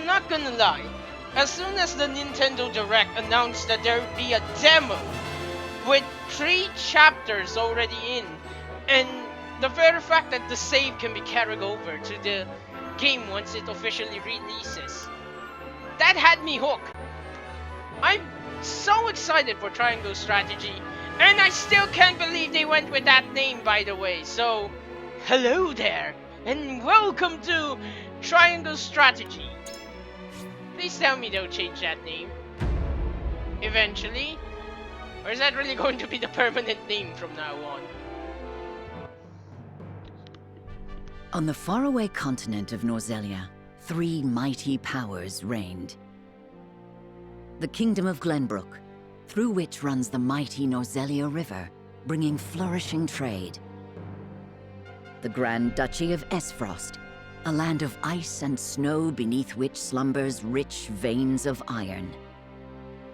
I'm not gonna lie. As soon as the Nintendo Direct announced that there would be a demo with 3 chapters already in, and the very fact that the save can be carried over to the game once it officially releases, that had me hooked. I'm so excited for Triangle Strategy, and I still can't believe they went with that name, by the way. So, hello there, and welcome to Triangle Strategy. Please tell me they'll change that name eventually, or is that really going to be the permanent name from now on? On the faraway continent of Norselia, 3 mighty powers reigned. The Kingdom of Glenbrook, through which runs the mighty Norselia River, bringing flourishing trade. The Grand Duchy of Esfrost, a land of ice and snow beneath which slumbers rich veins of iron.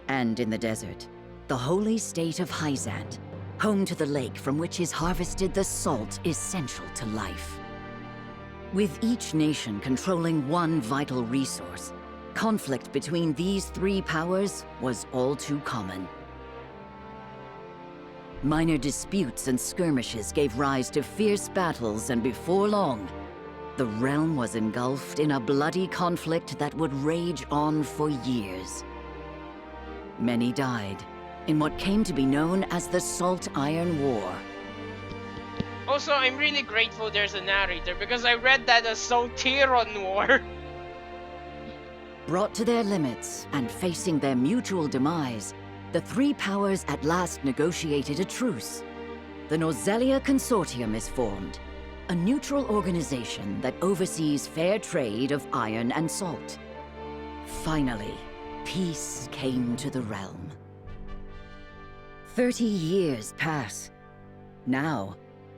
And in the desert, the holy state of Hyzant, home to the lake from which is harvested the salt essential to life. With each nation controlling one vital resource, conflict between these 3 powers was all too common. Minor disputes and skirmishes gave rise to fierce battles, and before long, the realm was engulfed in a bloody conflict that would rage on for years. Many died in what came to be known as the Salt Iron War. Also, I'm really grateful there's a narrator because I read that as Saltiron War. Brought to their limits and facing their mutual demise, the 3 powers at last negotiated a truce. The Norselia Consortium is formed, a neutral organization that oversees fair trade of iron and salt. Finally, peace came to the realm. 30 years pass. Now,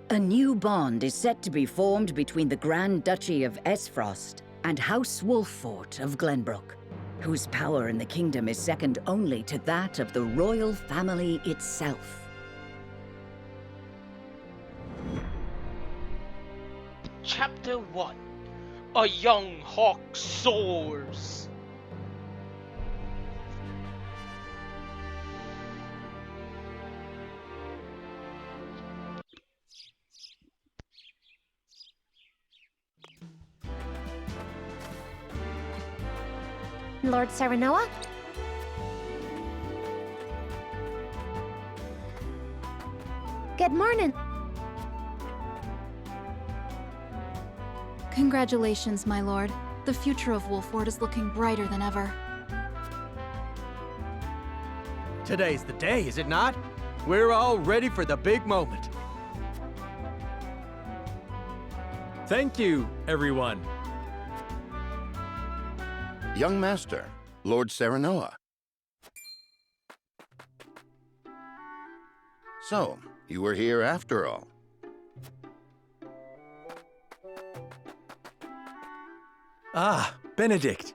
a new bond is set to be formed between the Grand Duchy of Esfrost and House Wolffort of Glenbrook, whose power in the kingdom is second only to that of the royal family itself. Chapter 1. A young hawk soars. Lord Serenoa? Good morning. Congratulations, my lord. The future of Wolffort is looking brighter than ever. Today's the day, is it not? We're all ready for the big moment. Thank you, everyone. Young Master, Lord Serenoa. So, you were here after all. Ah, Benedict.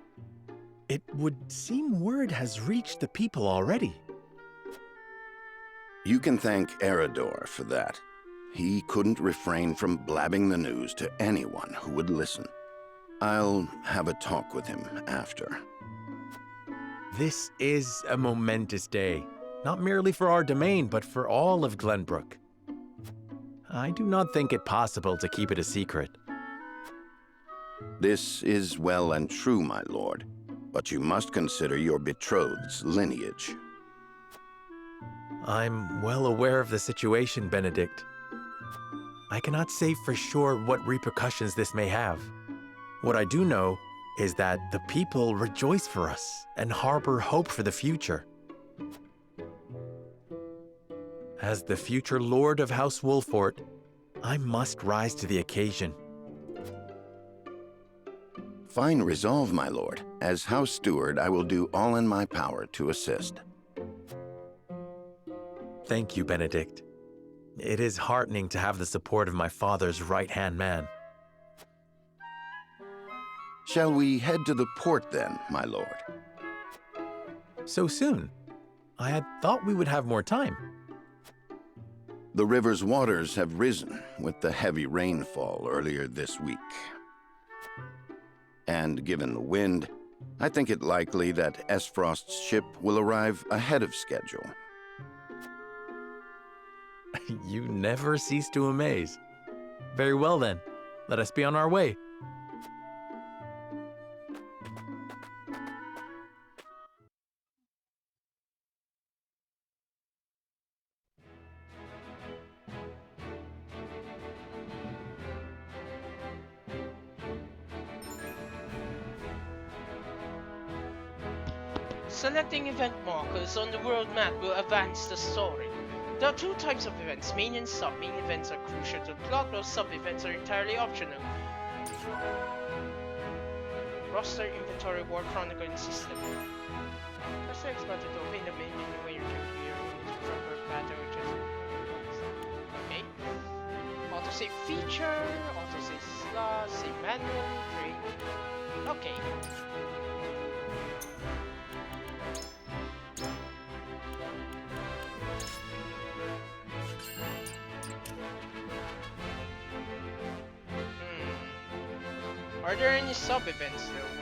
It would seem word has reached the people already. You can thank Eridor for that. He couldn't refrain from blabbing the news to anyone who would listen. I'll have a talk with him after. This is a momentous day, not merely for our domain, but for all of Glenbrook. I do not think it possible to keep it a secret. This is well and true, my lord, but you must consider your betrothed's lineage. I'm well aware of the situation, Benedict. I cannot say for sure what repercussions this may have. What I do know is that the people rejoice for us and harbor hope for the future. As the future Lord of House Wolffort, I must rise to the occasion. Fine resolve, my lord. As House Steward, I will do all in my power to assist. Thank you, Benedict. It is heartening to have the support of my father's right-hand man. Shall we head to the port then, my lord? So soon? I had thought we would have more time. The river's waters have risen with the heavy rainfall earlier this week. And given the wind, I think it likely that Frost's ship will arrive ahead of schedule. You never cease to amaze. Very well then, let us be on our way. Selecting event markers on the world map will advance the story. There are two types of events, main and sub. Main events are crucial to the plot, while sub events are entirely optional. Roster, inventory, war chronicle, and system. Press X button to open the main menu where you can view your units from birth pattern, which is... Okay. Autosave feature, autosave slot, save manually, create... Okay. Are there any sub-events though?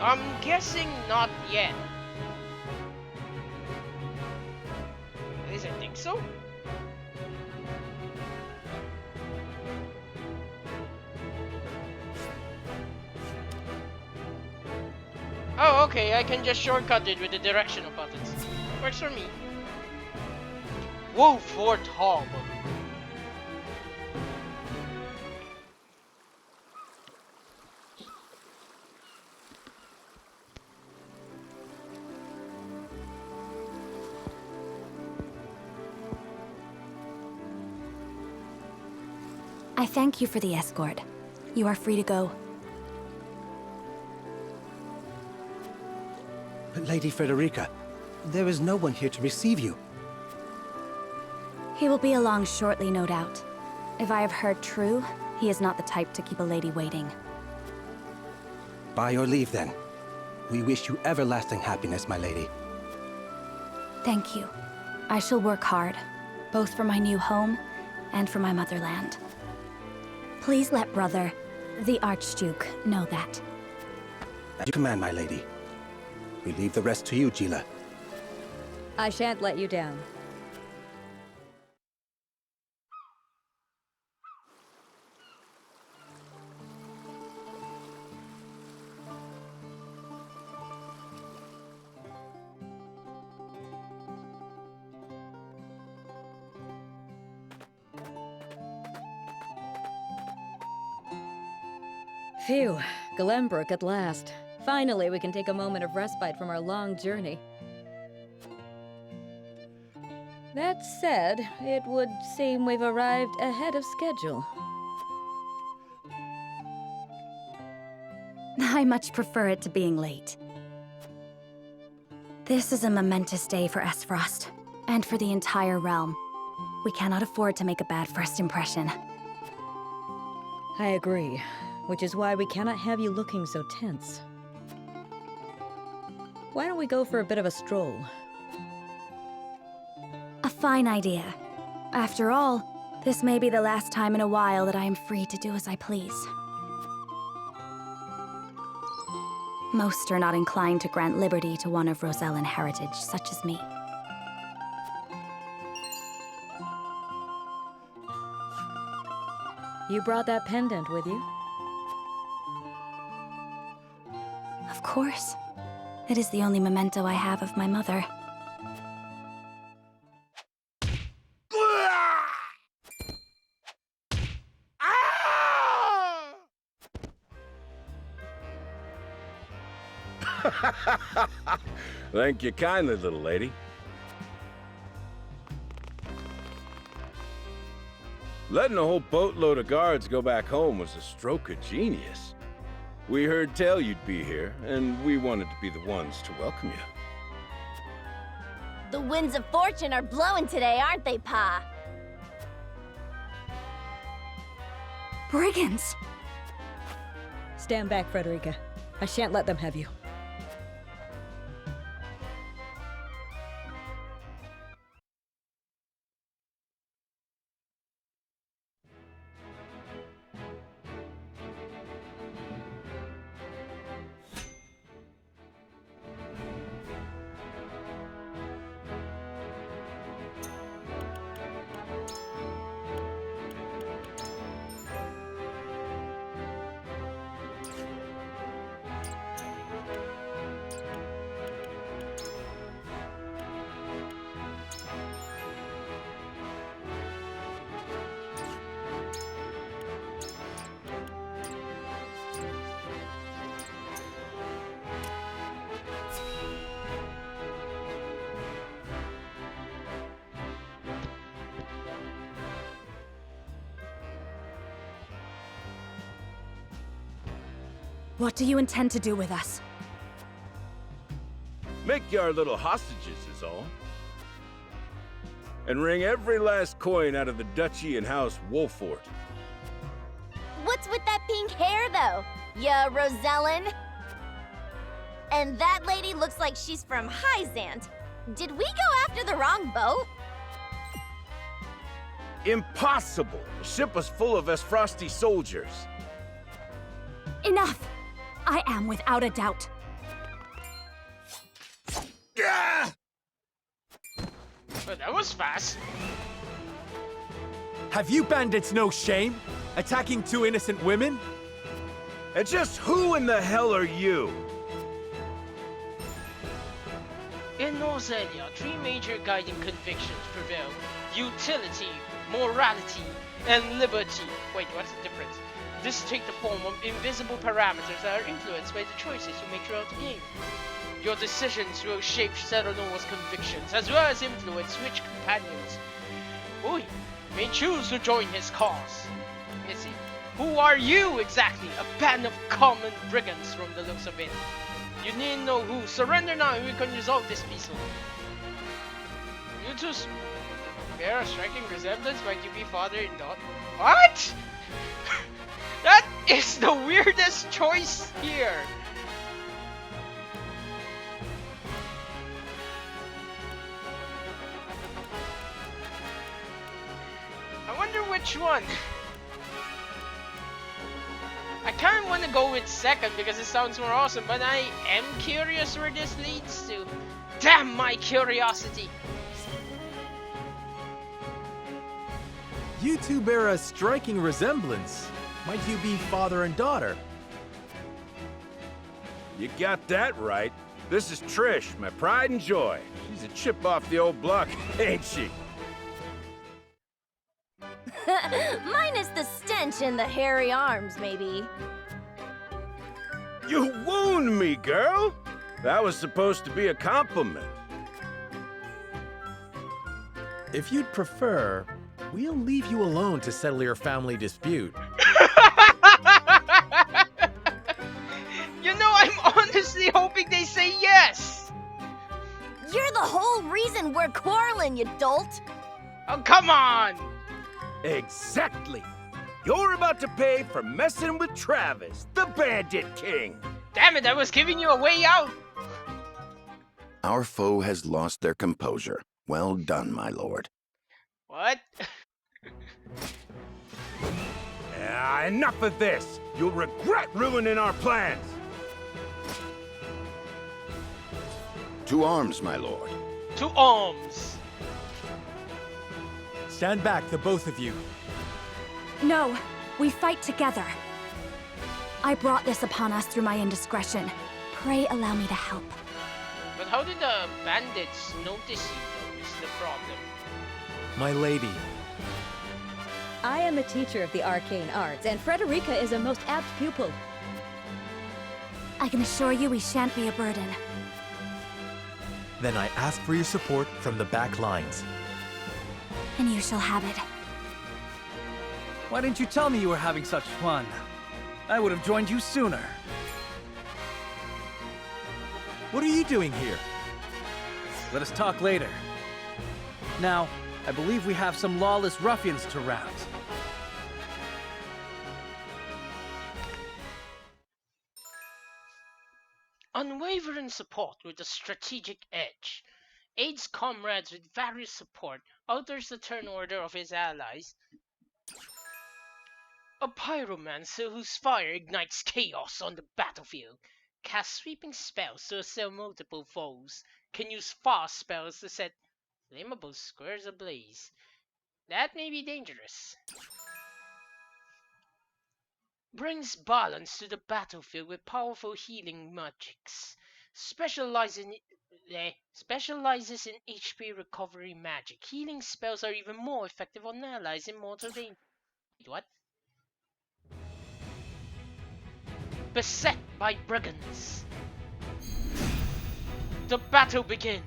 I'm guessing not yet. At least I think so. Oh, okay, I can just shortcut it with the directional buttons. Works for me. Whoa, Fort Hall. I thank you for the escort. You are free to go. But Lady Frederica, there is no one here to receive you. He will be along shortly, no doubt. If I have heard true, he is not the type to keep a lady waiting. By your leave, then. We wish you everlasting happiness, my lady. Thank you. I shall work hard, both for my new home and for my motherland. Please let brother, the Archduke, know that. As you command, my lady. We leave the rest to you, Gila. I shan't let you down. Phew, Glenbrook at last. Finally, we can take a moment of respite from our long journey. That said, it would seem we've arrived ahead of schedule. I much prefer it to being late. This is a momentous day for Frost, and for the entire realm. We cannot afford to make a bad first impression. I agree, which is why we cannot have you looking so tense. Why don't we go for a bit of a stroll? A fine idea. After all, this may be the last time in a while that I am free to do as I please. Most are not inclined to grant liberty to one of Rosellan heritage, such as me. You brought that pendant with you? Of course. It is the only memento I have of my mother. Thank you kindly, little lady. Letting a whole boatload of guards go back home was a stroke of genius. We heard tell you'd be here, and we wanted to be the ones to welcome you. The winds of fortune are blowing today, aren't they, Pa? Stand back, Frederica. I shan't let them have you. What do you intend to do with us? Make you our little hostages is all. And wring every last coin out of the duchy and house Wolfort. What's with that pink hair, though? Ya Rosellen? And that lady looks like she's from Hyzant. Did we go after the wrong boat? Impossible! The ship was full of Esfrosti soldiers. Enough! I am without a doubt. Ah! But that was fast. Have you bandits no shame? Attacking two innocent women? And just who in the hell are you? In Norselia, three major guiding convictions prevail: utility, morality, and liberty. Wait, what's the difference? This take the form of invisible parameters that are influenced by the choices you make throughout the game. Your decisions will shape Serenoa's convictions, as well as influence which companions you may choose to join his cause. Let's see. Who are you exactly? A band of common brigands from the looks of it. You needn't know who. Surrender now and we can resolve this peacefully. You two bear a striking resemblance, but you be father and daughter. What? That is the weirdest choice here. I wonder which one. I kind of want to go with second because it sounds more awesome, but I am curious where this leads to. Damn my curiosity! You two bear a striking resemblance. Might you be father and daughter? You got that right. This is Trish, my pride and joy. She's a chip off the old block, ain't she? Minus the stench and the hairy arms, maybe. You wound me, girl! That was supposed to be a compliment. If you'd prefer, we'll leave you alone to settle your family dispute. You know, I'm honestly hoping they say yes! You're the whole reason we're quarreling, you dolt! Oh, come on! Exactly! You're about to pay for messing with Travis, the Bandit King! Damn it, I was giving you a way out! Our foe has lost their composure. Well done, my lord. What? Enough of this! You'll regret ruining our plans! To arms, my lord. To arms! Stand back, the both of you. No, we fight together. I brought this upon us through my indiscretion. Pray allow me to help. But how did the bandits notice you, though, is the problem. My lady. I am a teacher of the arcane arts, and Frederica is a most apt pupil. I can assure you we shan't be a burden. Then I ask for your support from the back lines. And you shall have it. Why didn't you tell me you were having such fun? I would have joined you sooner. What are you doing here? Let us talk later. Now, I believe we have some lawless ruffians to rout. Unwavering support with a strategic edge. Aids comrades with various support. Alters the turn order of his allies. A pyromancer whose fire ignites chaos on the battlefield. Casts sweeping spells to assail multiple foes. Can use fast spells to set flammable squares ablaze. That may be dangerous. Brings balance to the battlefield with powerful healing magics. Specializes in HP recovery magic. Healing spells are even more effective on allies in mortal danger. What? Beset by brigands. The battle begins.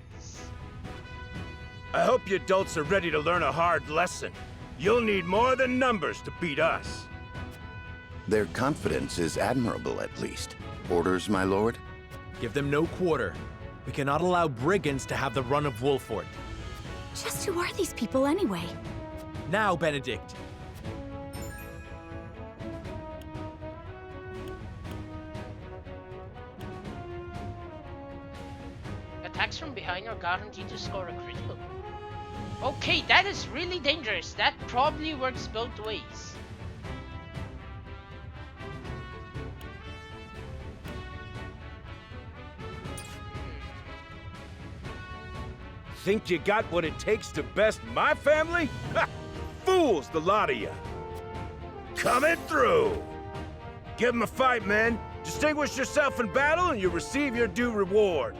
I hope you adults are ready to learn a hard lesson. You'll need more than numbers to beat us. Their confidence is admirable, at least. Orders, my lord? Give them no quarter. We cannot allow brigands to have the run of Wolfort. Just who are these people anyway? Now, Benedict. Attacks from behind are guaranteed to score a critical. Okay, that is really dangerous. That probably works both ways. Think you got what it takes to best my family? Ha! Fools, the lot of you. Coming through. Give 'em a fight, men. Distinguish yourself in battle and you'll receive your due reward.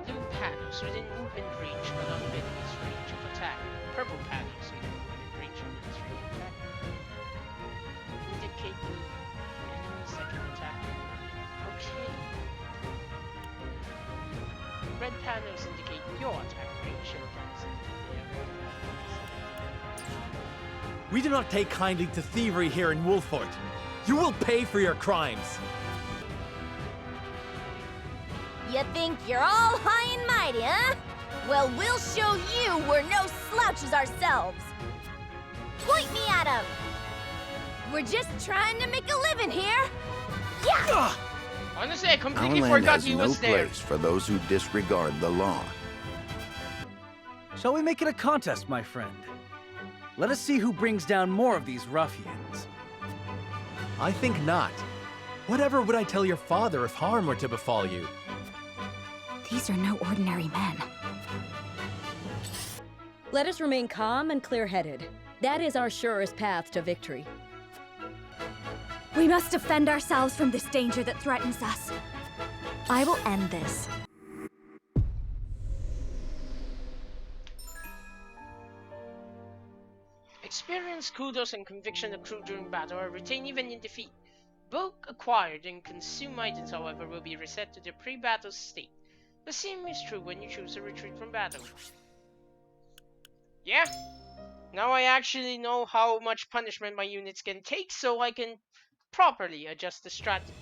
Blue panels within movement range but not enemy's range of attack. Purple panels within movement range of enemy's range of attack. Indicate the enemy's second attack. Okay. Red panels indicate your attack range and those indicate their We do not take kindly to thievery here in Wolfort. You will pay for your crimes. You think you're all high and mighty, huh? Well, we'll show you we're no slouches ourselves. Point me at 'em. We're just trying to make a living here. Yeah! Honestly, I Our completely land forgot has he no was there. place for those who disregard the law. Shall we make it a contest, my friend? Let us see who brings down more of these ruffians. I think not. Whatever would I tell your father if harm were to befall you? These are no ordinary men. Let us remain calm and clear-headed. That is our surest path to victory. We must defend ourselves from this danger that threatens us. I will end this. Experience, kudos, and conviction accrued during battle are retained even in defeat. Bulk acquired and consumed items, however, will be reset to their pre-battle state. The same is true when you choose to retreat from battle. Yeah, now I actually know how much punishment my units can take, so I can properly adjust the strategy.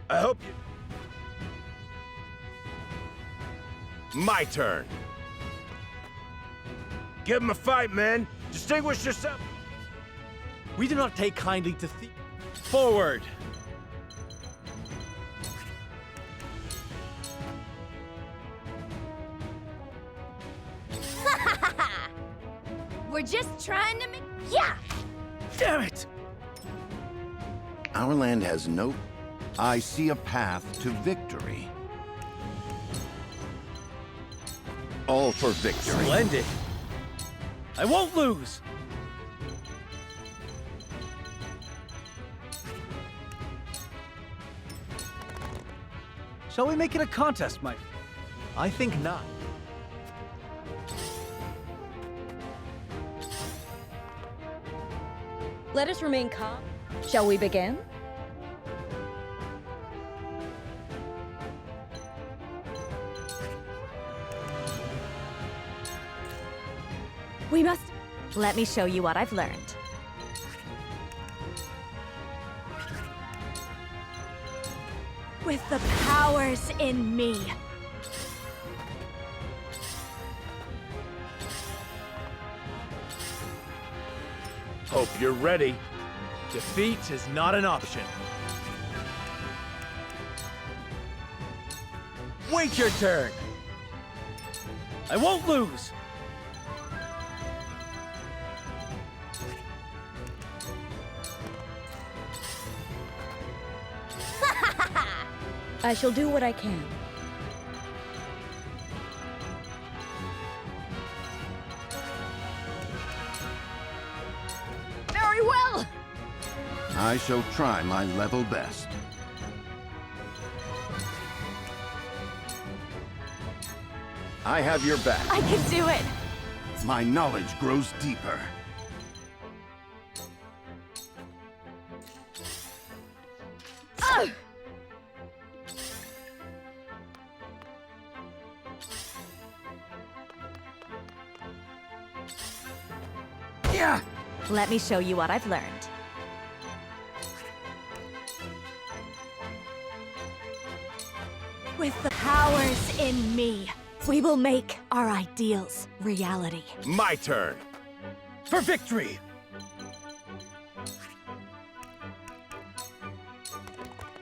I hope you... My turn. Give 'em a fight, men. Distinguish yourself. We do not take kindly to thievery. Forward! We're just trying to make... Yeah! Damn it! Our land has no... I see a path to victory. All for victory. Splendid! I won't lose! Shall we make it a contest, Mike? I think not. Let us remain calm. Shall we begin? We must... Let me show you what I've learned. With the powers in me. Hope you're ready. Defeat is not an option. Wait your turn. I won't lose. I shall do what I can. Very well! I shall try my level best. I have your back. I can do it! My knowledge grows deeper. Yeah. Let me show you what I've learned. With the powers in me, we will make our ideals reality. My turn. For victory!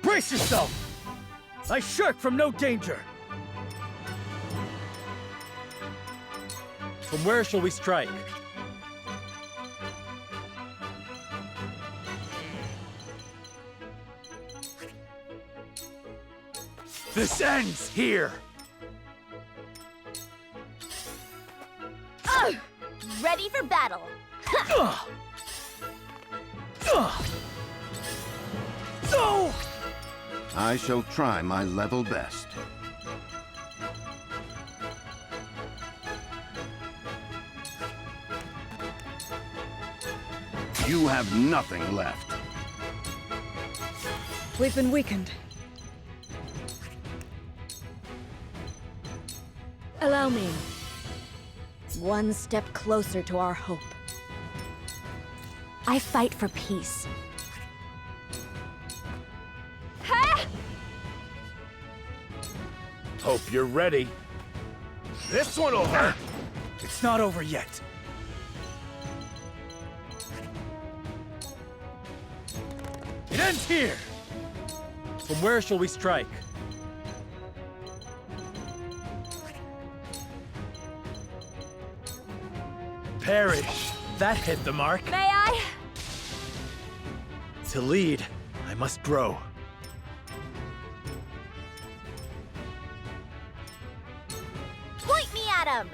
Brace yourself! I shirk from no danger! From where shall we strike? This ends here! Ready for battle. No! I shall try my level best. You have nothing left. We've been weakened. Allow me. One step closer to our hope. I fight for peace. Hope you're ready. This one'll hurt. It's not over yet. It ends here! From where shall we strike? Perish. That hit the mark. May I? To lead, I must grow. Point me at him!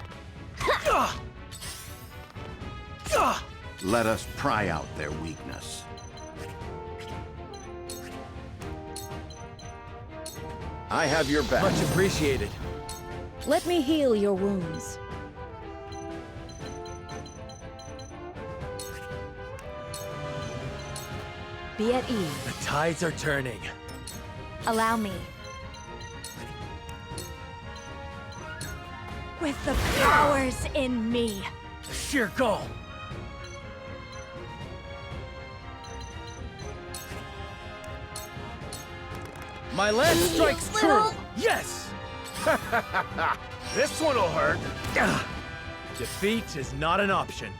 Let us pry out their weakness. I have your back. Much appreciated. Let me heal your wounds. Be at ease. The tides are turning. Allow me. With the powers in me. The sheer goal. My lance strikes true! Yes! This one'll hurt. Defeat is not an option.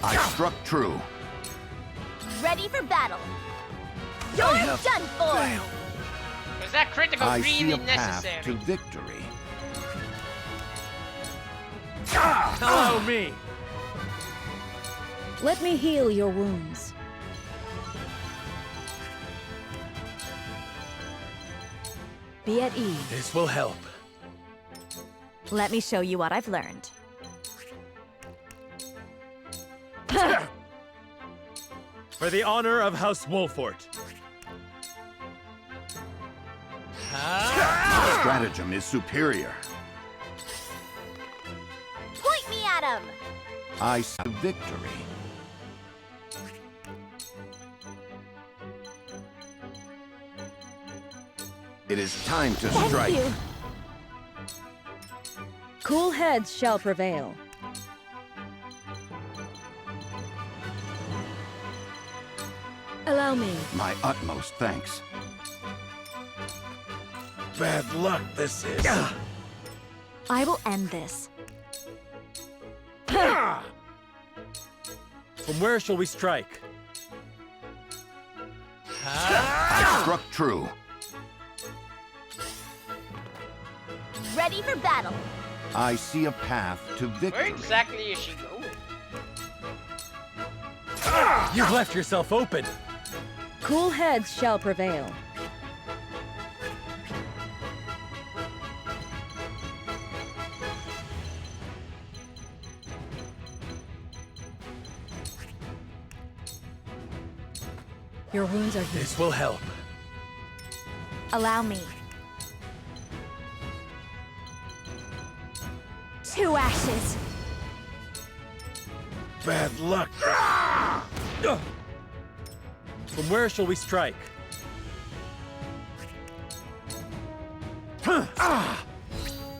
I struck true. Ready for battle. You're done for! Was that critical I see really a path necessary? to victory. Allow me! Let me heal your wounds. Be at ease. This will help. Let me show you what I've learned. For the honor of House Wolfort. Stratagem is superior. Point me at him! I see victory. It is time to strike. Thank you. Cool heads shall prevail. Allow me. My utmost thanks. Bad luck, this is. I will end this. From where shall we strike? I struck true. Ready for battle. I see a path to Where victory. exactly is she going? You've left yourself open. Cool heads shall prevail. Your wounds are healed. This will help. Allow me. 2 ashes. Bad luck. From where shall we strike?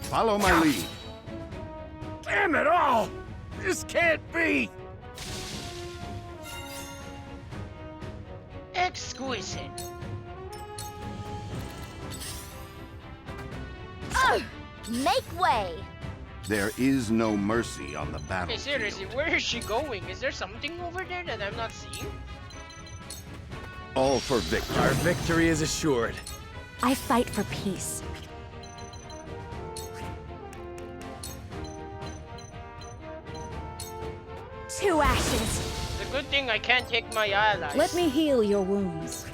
Follow my lead. Damn it all! This can't be! Exquisite. Make way. There is no mercy on the Okay, battlefield. seriously, where is she going? Is there something over there that I'm not seeing? All for victory. Our victory is assured. I fight for peace. Two ashes. The good thing I can't take my allies. Let me heal your wounds.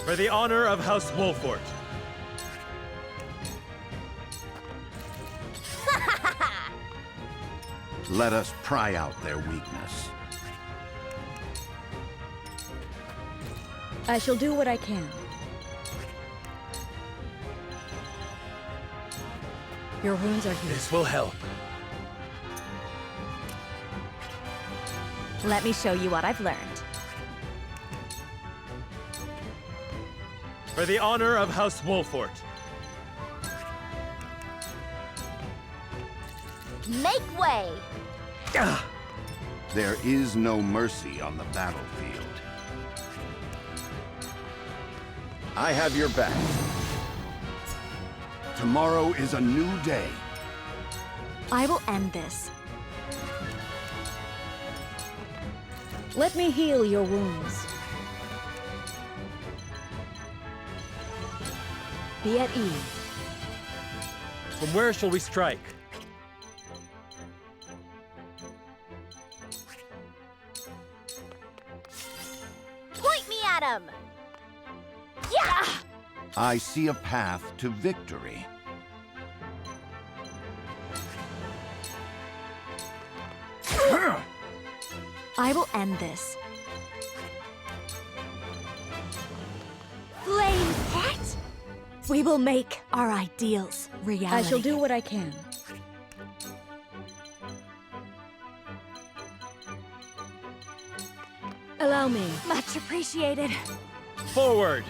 For the honor of House Wolfort. Let us pry out their weakness. I shall do what I can. Your wounds are healed. This will help. Let me show you what I've learned. For the honor of House Wolfort. Make way. There is no mercy on the battlefield. I have your back. Tomorrow is a new day. I will end this. Let me heal your wounds. Be at ease. From where shall we strike? Point me at him. Yeah. I see a path to victory. I will end this. Flame what? We will make our ideals reality. I shall do what I can. Allow me. Much appreciated. Forward!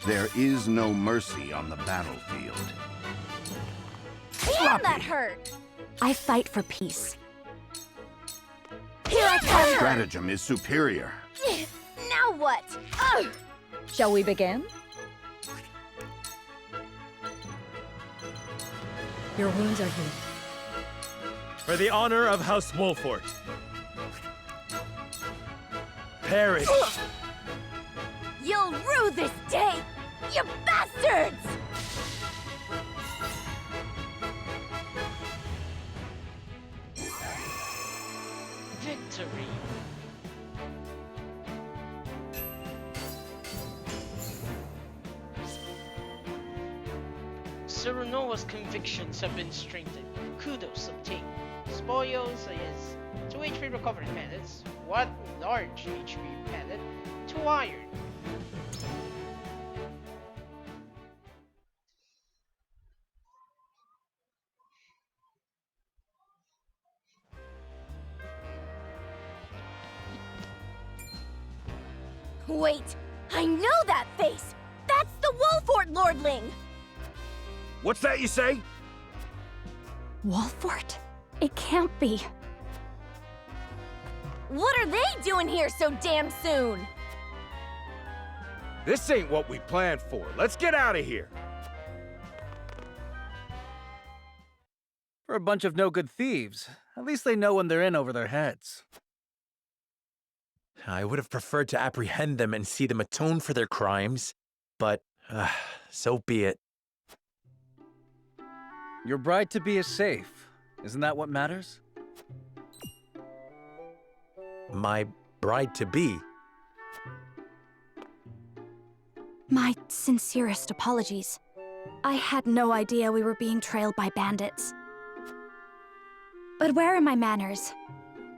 There is no mercy on the battlefield. Damn, that hurt. I fight for peace. Here I come. Stratagem is superior. Now what? Ugh. Shall we begin? Your wounds are healed. For the honor of House Wolfort. Perish! You'll rue this day, you bastards! Victory. Surunoa's convictions have been strengthened. Kudos obtained. Spoils is 2 HP recovery pellets, 1 large HP pellet, 2 iron. Wait, I know that face! That's the Wolfort Lordling! What's that you say? Wolfort? It can't be. What are they doing here so damn soon? This ain't what we planned for. Let's get out of here. For a bunch of no-good thieves, at least they know when they're in over their heads. I would have preferred to apprehend them and see them atone for their crimes, but so be it. Your bride-to-be is safe. Isn't that what matters? My bride-to-be. My sincerest apologies. I had no idea we were being trailed by bandits. But where are my manners?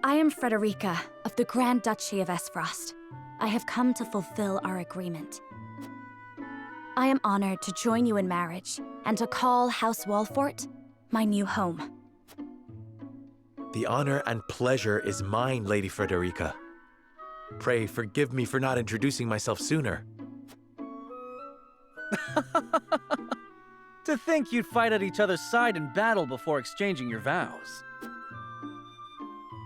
I am Frederica of the Grand Duchy of Esfrost. I have come to fulfill our agreement. I am honored to join you in marriage and to call House Walfort my new home. The honor and pleasure is mine, Lady Frederica. Pray forgive me for not introducing myself sooner. To think you'd fight at each other's side in battle before exchanging your vows.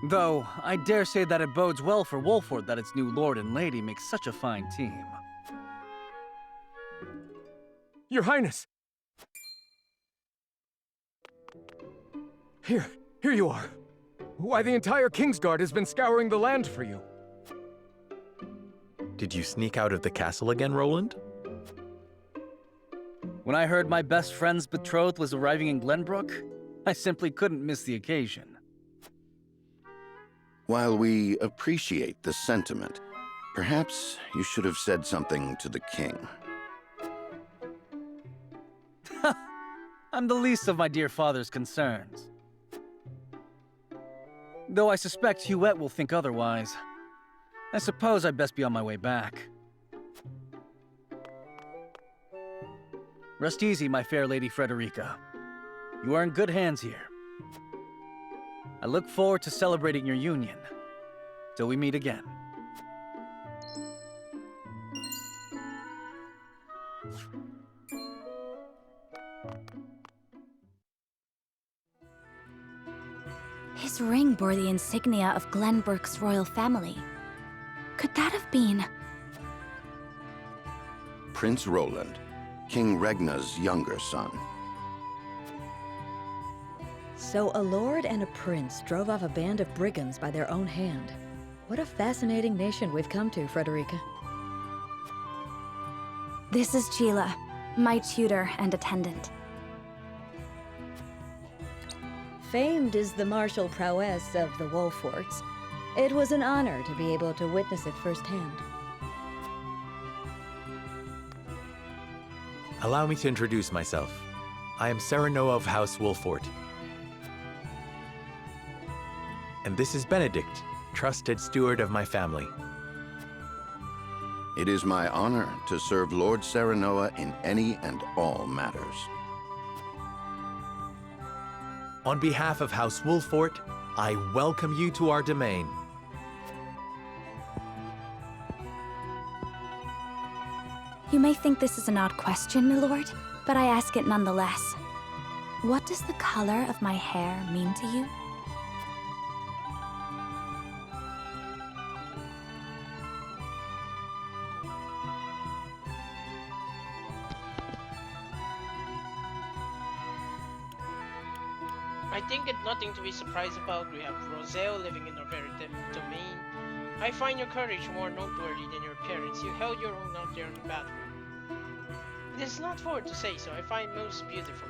Though, I dare say that it bodes well for Wolford that its new lord and lady make such a fine team. Your Highness! Here you are. Why, the entire Kingsguard has been scouring the land for you. Did you sneak out of the castle again, Roland? When I heard my best friend's betrothed was arriving in Glenbrook, I simply couldn't miss the occasion. While we appreciate the sentiment, perhaps you should have said something to the king. I'm the least of my dear father's concerns. Though I suspect Huette will think otherwise. I suppose I'd best be on my way back. Rest easy, my fair Lady Frederica. You are in good hands here. I look forward to celebrating your union. Till we meet again. His ring bore the insignia of Glenbrook's royal family. Could that have been... Prince Roland, King Regna's younger son. So a lord and a prince drove off a band of brigands by their own hand. What a fascinating nation we've come to, Frederica. This is Gila, my tutor and attendant. Famed is the martial prowess of the Wolforts. It was an honor to be able to witness it firsthand. Allow me to introduce myself. I am Serenoa of House Wolfort. And this is Benedict, trusted steward of my family. It is my honor to serve Lord Serenoa in any and all matters. On behalf of House Wolfort, I welcome you to our domain. You may think this is an odd question, my lord, but I ask it nonetheless. What does the color of my hair mean to you? I think it's nothing to be surprised about. We have Roselle living in our very domain. I find your courage more noteworthy than your appearance. You held your own out there in the battle. It is not forward to say so. I find most beautiful.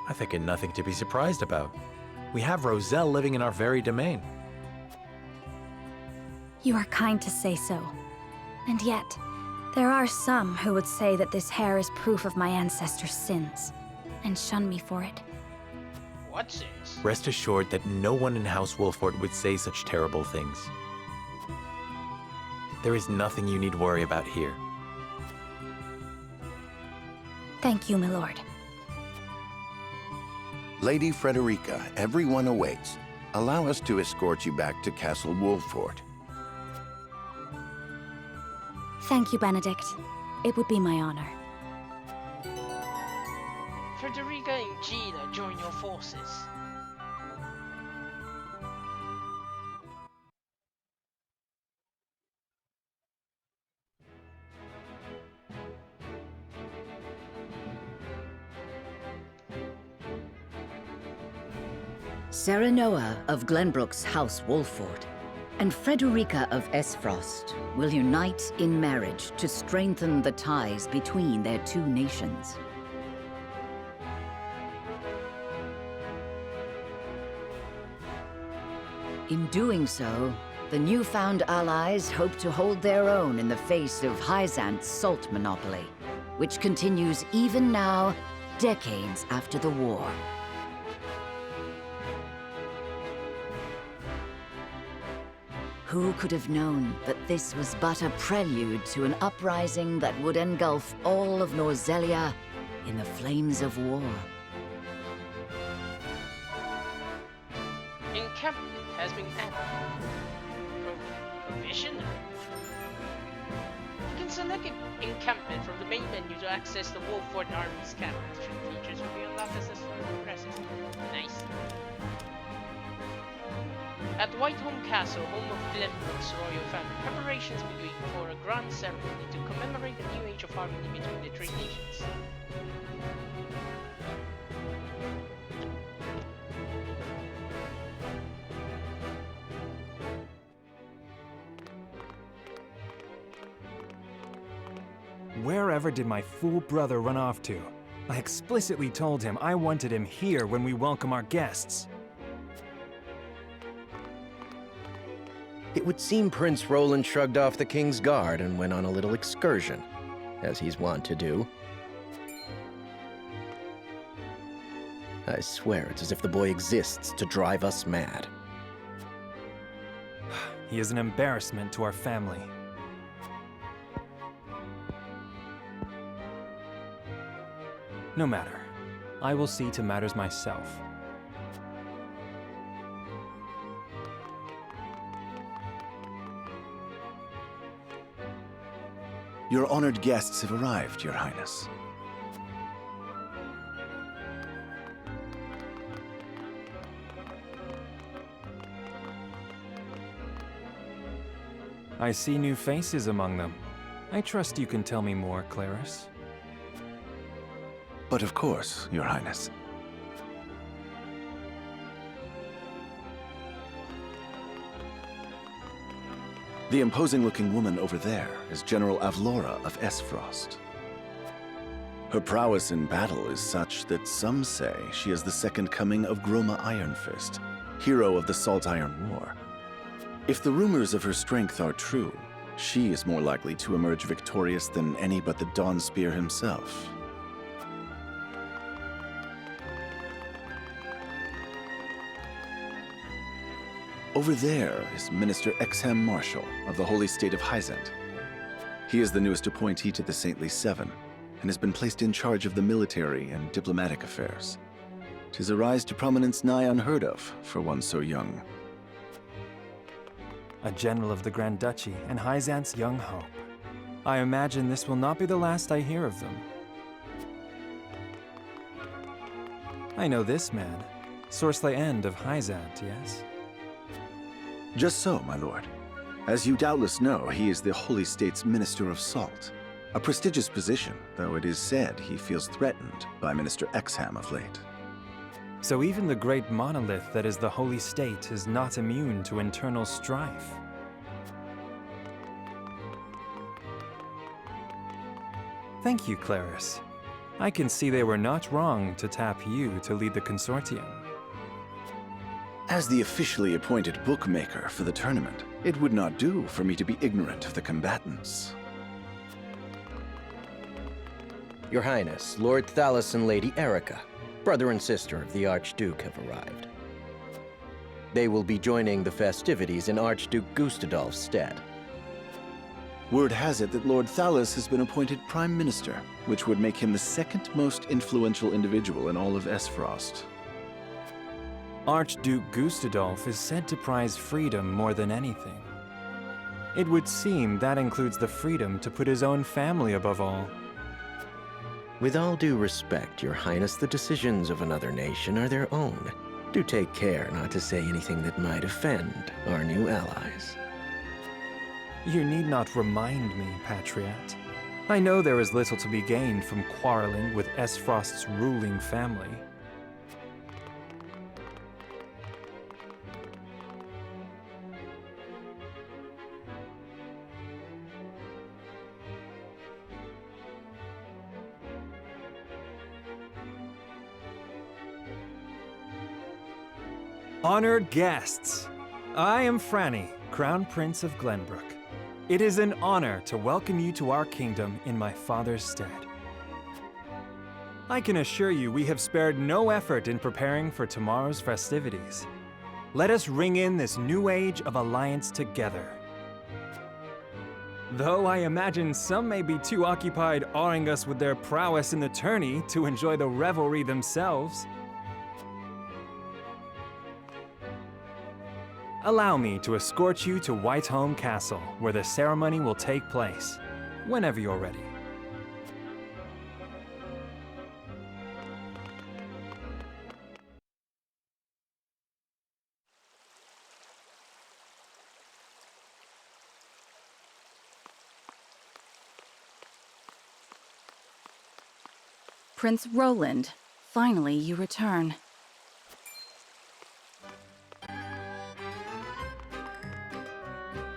I think it nothing to be surprised about. We have Roselle living in our very domain. You are kind to say so. And yet, there are some who would say that this hair is proof of my ancestors' sins, and shun me for it. What sins? Rest assured that no one in House Wolfort would say such terrible things. There is nothing you need worry about here. Thank you, my lord. Lady Frederica, everyone awaits. Allow us to escort you back to Castle Wolfort. Thank you, Benedict. It would be my honor. Frederica and Gina join your forces. Serenoa of Glenbrook's House Wolford and Frederica of Esfrost will unite in marriage to strengthen the ties between their two nations. In doing so, the newfound allies hope to hold their own in the face of Hyzant's salt monopoly, which continues even now, decades after the war. Who could have known that this was but a prelude to an uprising that would engulf all of Norselia in the flames of war? Encampment has been added. Provision? You can select an encampment from the main menu to access the Wolford Army's camp. Features will be unlocked as the story progresses. Nice. At Whitehome Castle, home of Glenbrook's royal family, preparations begin for a grand ceremony to commemorate the new age of harmony between the three nations. Wherever did my fool brother run off to? I explicitly told him I wanted him here when we welcome our guests. It would seem Prince Roland shrugged off the King's Guard and went on a little excursion, as he's wont to do. I swear it's as if the boy exists to drive us mad. He is an embarrassment to our family. No matter. I will see to matters myself. Your honored guests have arrived, Your Highness. I see new faces among them. I trust you can tell me more, Claris. But of course, Your Highness. The imposing-looking woman over there is General Avlora of Esfrost. Her prowess in battle is such that some say she is the second coming of Groma Ironfist, hero of the Salt Iron War. If the rumors of her strength are true, she is more likely to emerge victorious than any but the Dawnspear himself. Over there is Minister Exham Marshall of the Holy State of Hyzant. He is the newest appointee to the Saintly Seven, and has been placed in charge of the military and diplomatic affairs. 'Tis a rise to prominence nigh unheard of for one so young. A general of the Grand Duchy and Hyzant's young hope. I imagine this will not be the last I hear of them. I know this man, Sorsle End of Hyzant, yes? Just so, my lord. As you doubtless know, he is the Holy State's Minister of Salt. A prestigious position, though it is said he feels threatened by Minister Exham of late. So even the great monolith that is the Holy State is not immune to internal strife. Thank you, Claris. I can see they were not wrong to tap you to lead the consortium. As the officially appointed bookmaker for the tournament, it would not do for me to be ignorant of the combatants. Your Highness, Lord Thalas and Lady Erica, brother and sister of the Archduke, have arrived. They will be joining the festivities in Archduke Gustadolf's stead. Word has it that Lord Thalas has been appointed Prime Minister, which would make him the second most influential individual in all of Esfrost. Archduke Gustadolf is said to prize freedom more than anything. It would seem that includes the freedom to put his own family above all. With all due respect, Your Highness, the decisions of another nation are their own. Do take care not to say anything that might offend our new allies. You need not remind me, Patriot. I know there is little to be gained from quarreling with Esfrost's ruling family. Honored guests, I am Franny, Crown Prince of Glenbrook. It is an honor to welcome you to our kingdom in my father's stead. I can assure you we have spared no effort in preparing for tomorrow's festivities. Let us ring in this new age of alliance together. Though I imagine some may be too occupied awing us with their prowess in the tourney to enjoy the revelry themselves. Allow me to escort you to Whitehome Castle, where the ceremony will take place, whenever you're ready. Prince Roland, finally you return.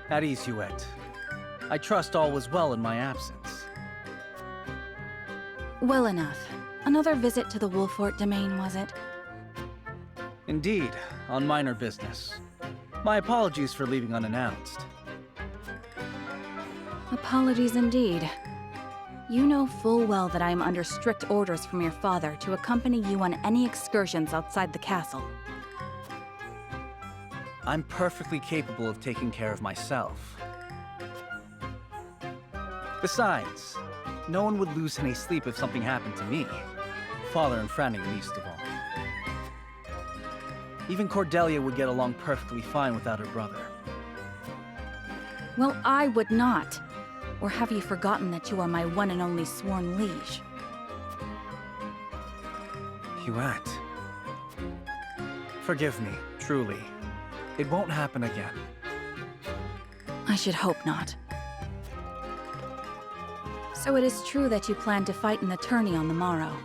At ease, Huette. I trust all was well in my absence. Well enough. Another visit to the Wolfort domain, was it? Indeed, on minor business. My apologies for leaving unannounced. Apologies indeed. You know full well that I am under strict orders from your father to accompany you on any excursions outside the castle. I'm perfectly capable of taking care of myself. Besides, no one would lose any sleep if something happened to me. Father and Franny least of all. Even Cordelia would get along perfectly fine without her brother. Well, I would not. Or have you forgotten that you are my one and only sworn liege? Huette. Forgive me, truly. It won't happen again. I should hope not. So it is true that you plan to fight in the tourney on the morrow,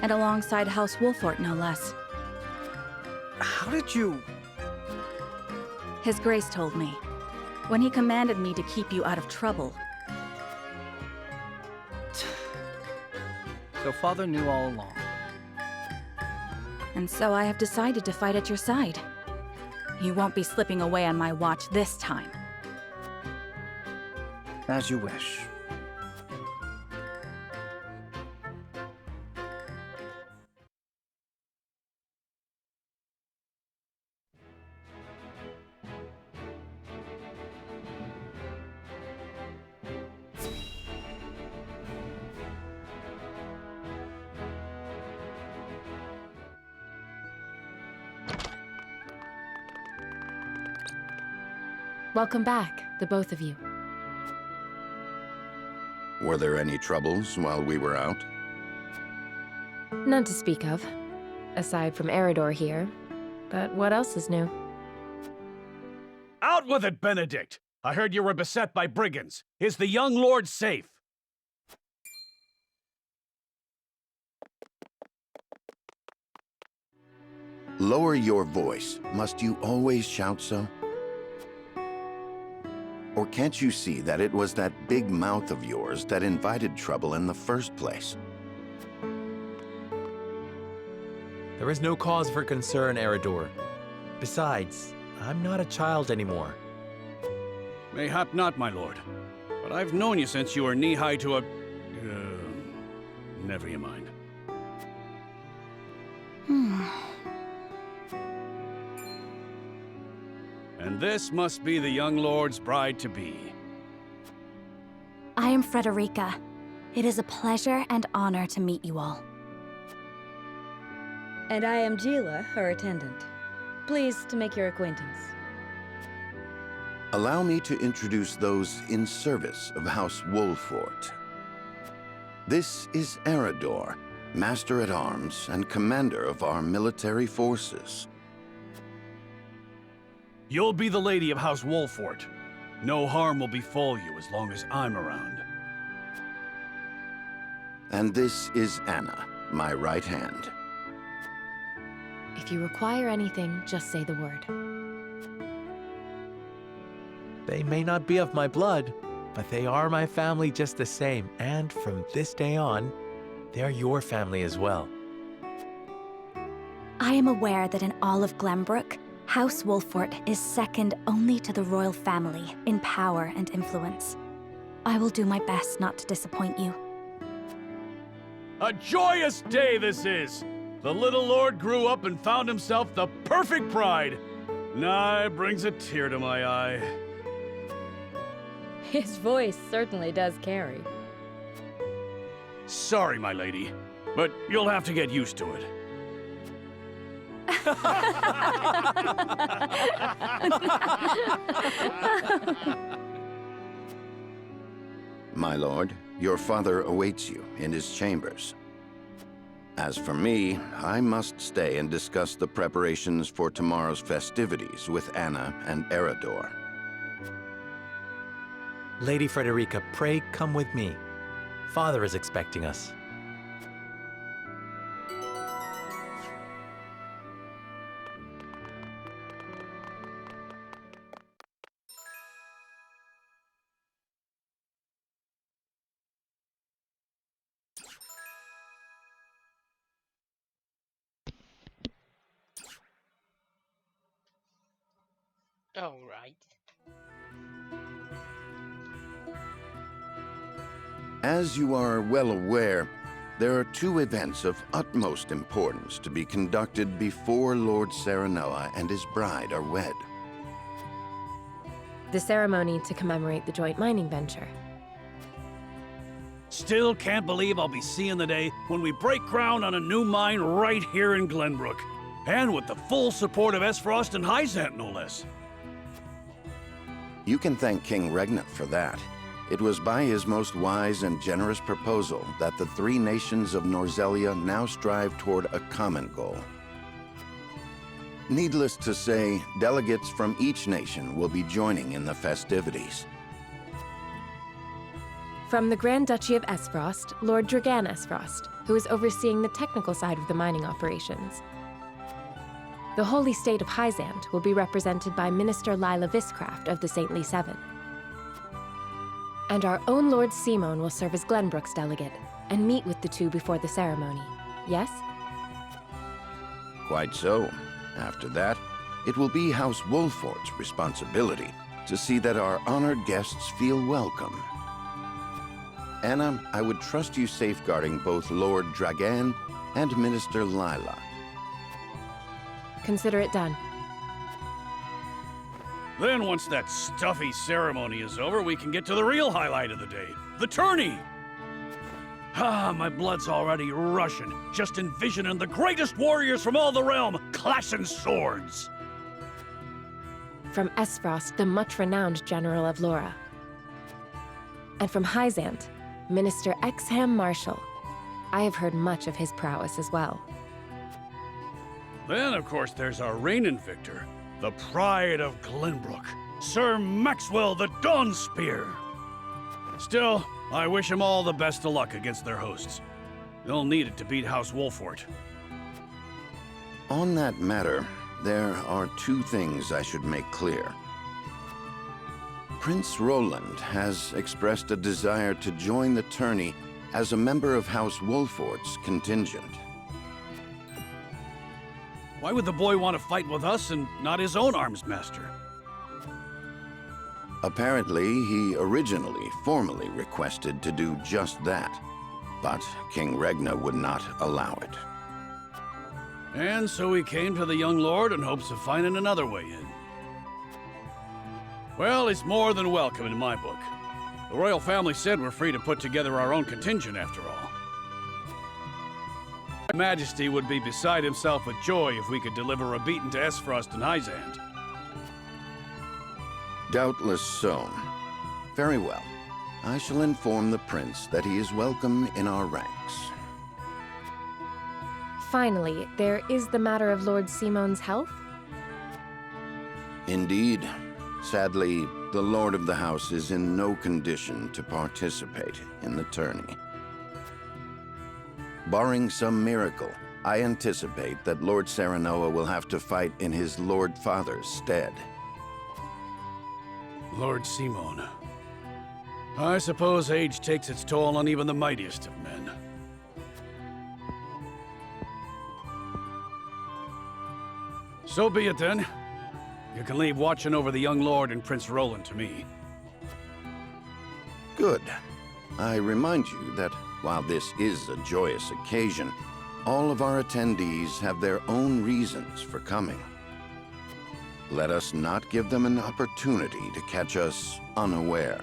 and alongside House Wolfort, no less. How did you... His Grace told me, when he commanded me to keep you out of trouble. So Father knew all along. And so I have decided to fight at your side. You won't be slipping away on my watch this time. As you wish. Welcome back, the both of you. Were there any troubles while we were out? None to speak of, aside from Eridor here. But what else is new? Out with it, Benedict! I heard you were beset by brigands. Is the young lord safe? Lower your voice. Must you always shout so? Or can't you see that it was that big mouth of yours that invited trouble in the first place? There is no cause for concern, Eridor. Besides, I'm not a child anymore. Mayhap not, my lord. But I've known you since you were knee-high to a... never you mind. And this must be the young lord's bride-to-be. I am Frederica. It is a pleasure and honor to meet you all. And I am Gila, her attendant. Pleased to make your acquaintance. Allow me to introduce those in service of House Wolfort. This is Eridor, Master-at-Arms and Commander of our military forces. You'll be the lady of House Wolfort. No harm will befall you as long as I'm around. And this is Anna, my right hand. If you require anything, just say the word. They may not be of my blood, but they are my family just the same, and from this day on, they're your family as well. I am aware that in all of Glenbrook, House Wolfort is second only to the royal family in power and influence. I will do my best not to disappoint you. A joyous day this is! The little lord grew up and found himself the perfect bride. Nigh brings a tear to my eye. His voice certainly does carry. Sorry, my lady, but you'll have to get used to it. My lord, your father awaits you in his chambers. As for me, I must stay and discuss the preparations for tomorrow's festivities with Anna and Eridor. Lady Frederica, pray come with me. Father is expecting us. All right. As you are well aware, there are two events of utmost importance to be conducted before Lord Serenoa and his bride are wed. The ceremony to commemorate the joint mining venture. Still can't believe I'll be seeing the day when we break ground on a new mine right here in Glenbrook. And with the full support of Esfrost and Hyzant, no less. You can thank King Regna for that. It was by his most wise and generous proposal that the three nations of Norselia now strive toward a common goal. Needless to say, delegates from each nation will be joining in the festivities. From the Grand Duchy of Esfrost, Lord Dragan Esfrost, who is overseeing the technical side of the mining operations. The Holy State of Hyzant will be represented by Minister Lila Viscraft of the Saintly Seven. And our own Lord Simon will serve as Glenbrook's delegate and meet with the two before the ceremony. Yes? Quite so. After that, it will be House Wolfort's responsibility to see that our honored guests feel welcome. Anna, I would trust you safeguarding both Lord Dragan and Minister Lila. Consider it done. Then once that stuffy ceremony is over, we can get to the real highlight of the day, the tourney! Ah, my blood's already rushing, just envisioning the greatest warriors from all the realm clashing swords! From Esfrost, the much-renowned General of Laura. And from Hyzant, Minister Exham Marshall. I have heard much of his prowess as well. Then, of course, there's our reigning victor, the pride of Glenbrook, Sir Maxwell the Dawnspear. Still, I wish him all the best of luck against their hosts. They'll need it to beat House Wolfort. On that matter, there are two things I should make clear. Prince Roland has expressed a desire to join the tourney as a member of House Wolfort's contingent. Why would the boy want to fight with us and not his own arms master? Apparently, he originally formally requested to do just that, but King Regna would not allow it. And so he came to the young lord in hopes of finding another way in. Well, it's more than welcome in my book. The royal family said we're free to put together our own contingent after all. Her Majesty would be beside himself with joy if we could deliver a beating to Esfrost and Hyzant. Doubtless so. Very well. I shall inform the prince that he is welcome in our ranks. Finally, there is the matter of Lord Simon's health. Indeed. Sadly, the lord of the house is in no condition to participate in the tourney. Barring some miracle, I anticipate that Lord Serenoa will have to fight in his Lord Father's stead. Lord Simon. I suppose age takes its toll on even the mightiest of men. So be it then. You can leave watching over the young lord and Prince Roland to me. Good. I remind you that while this is a joyous occasion, all of our attendees have their own reasons for coming. Let us not give them an opportunity to catch us unaware.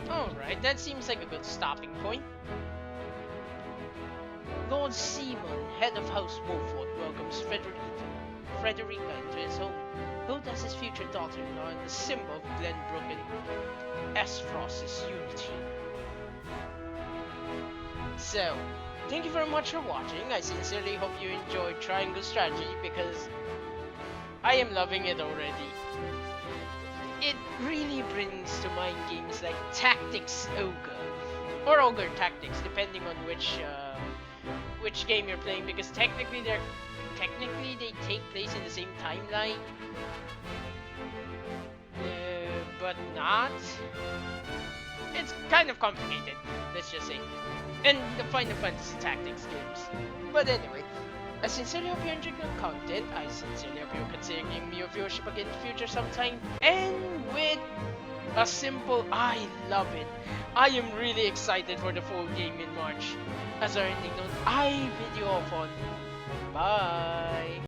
Alright, that seems like a good stopping point. Lord Simon, head of House Wolford, welcomes Frederica into his home, both as his future daughter-in-law and the symbol of Glenbrook and Esfrost's unity. So, thank you very much for watching. I sincerely hope you enjoyed Triangle Strategy because I am loving it already. It really brings to mind games like Tactics Ogre or Ogre Tactics, depending on which game you're playing, because technically they take place in the same timeline, but not. It's kind of complicated, let's just say. And the Final Fantasy Tactics games. But anyway, I sincerely hope you enjoyed the content. I sincerely hope you're considering giving me a viewership again in the future sometime. And with a simple I love it, I am really excited for the full game in March. As our ending note, I bid you all fun. Bye.